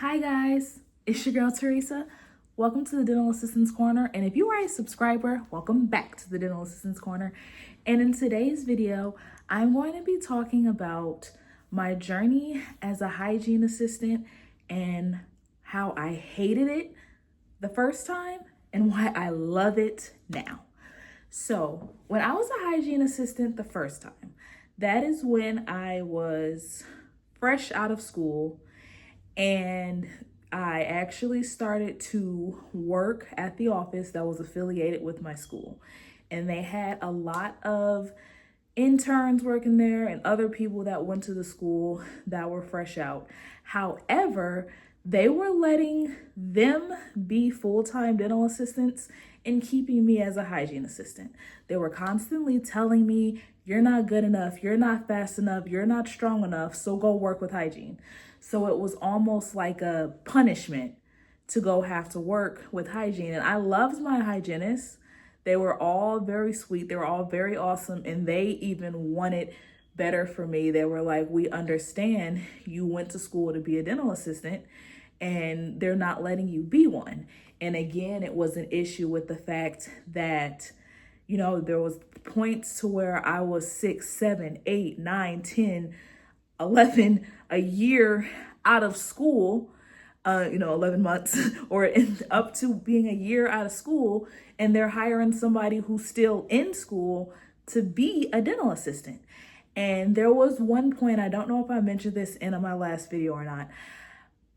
Hi guys, it's your girl Teresa. Welcome to the Dental Assistants Corner, and if you are a subscriber, welcome back to the Dental Assistants Corner. And in today's video, I'm going to be talking about my journey as a hygiene assistant and how I hated it the first time and why I love it now. So when I was a hygiene assistant the first time, that is when I was fresh out of school and I actually started to work at the office that was affiliated with my school. And they had a lot of interns working there and other people that went to the school that were fresh out. However, they were letting them be full-time dental assistants and keeping me as a hygiene assistant. They were constantly telling me, you're not good enough, you're not fast enough, you're not strong enough, so go work with hygiene. So it was almost like a punishment to go have to work with hygiene. And I loved my hygienists. They were all very sweet. They were all very awesome. And they even wanted better for me. They were like, we understand you went to school to be a dental assistant and they're not letting you be one. And again, it was an issue with the fact that, you know, there was points to where I was 6, 7, 8, 9, 10, 11, a year out of school, 11 months or up to being a year out of school, and they're hiring somebody who's still in school to be a dental assistant. And there was one point, I don't know if I mentioned this in my last video or not,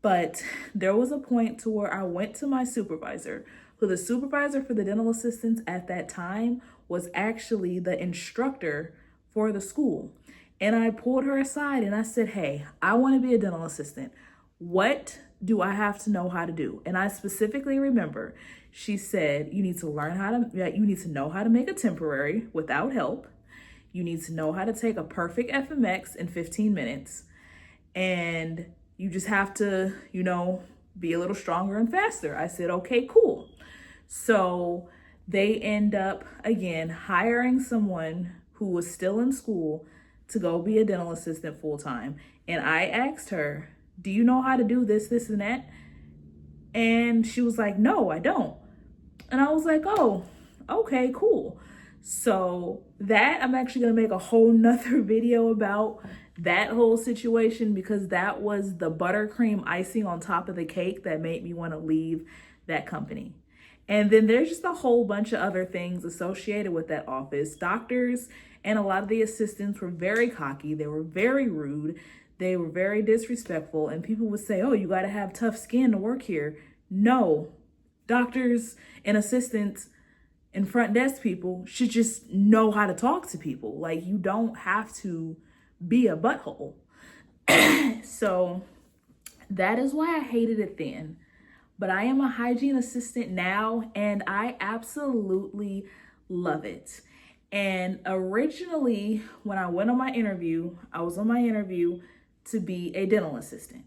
but there was a point to where I went to my supervisor, who the supervisor for the dental assistants at that time was actually the instructor for the school. And I pulled her aside and I said, hey, I want to be a dental assistant. What do I have to know how to do? And I specifically remember she said, you need to know how to make a temporary without help. You need to know how to take a perfect FMX in 15 minutes. And you just have to, be a little stronger and faster. I said, okay, cool. So they end up, again, hiring someone who was still in school to go be a dental assistant full time. And I asked her, do you know how to do this, this, and that? And she was like, no, I don't. And I was like, oh, okay, cool. So that I'm actually gonna make a whole nother video about that whole situation, because that was the buttercream icing on top of the cake that made me want to leave that company. And then there's just a whole bunch of other things associated with that office. Doctors and a lot of the assistants were very cocky. They were very rude. They were very disrespectful. And people would say, oh, you got to have tough skin to work here. No, doctors and assistants and front desk people should just know how to talk to people. Like, you don't have to be a butthole. So that is why I hated it then. But I am a hygiene assistant now, and I absolutely love it. And originally, when I went on my interview, I was on my interview to be a dental assistant.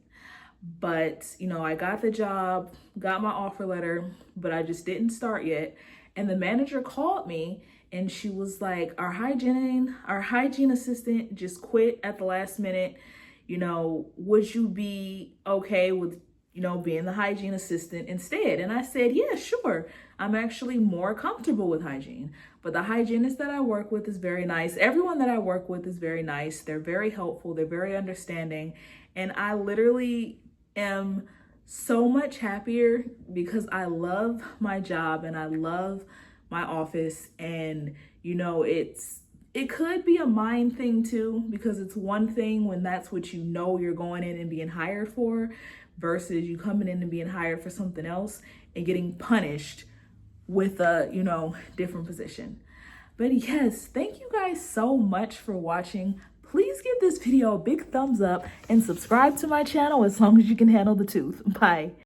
But, I got the job, got my offer letter, but I just didn't start yet. And the manager called me and she was like, our hygiene assistant just quit at the last minute. Would you be okay with being the hygiene assistant instead? And I said, yeah, sure. I'm actually more comfortable with hygiene. But the hygienist that I work with is very nice. Everyone that I work with is very nice. They're very helpful. They're very understanding. And I literally am so much happier because I love my job and I love my office. And, it could be a mind thing too, because it's one thing when that's what you're going in and being hired for, versus you coming in and being hired for something else and getting punished with a, different position. But yes, thank you guys so much for watching. Please give this video a big thumbs up and subscribe to my channel as long as you can handle the tooth. Bye.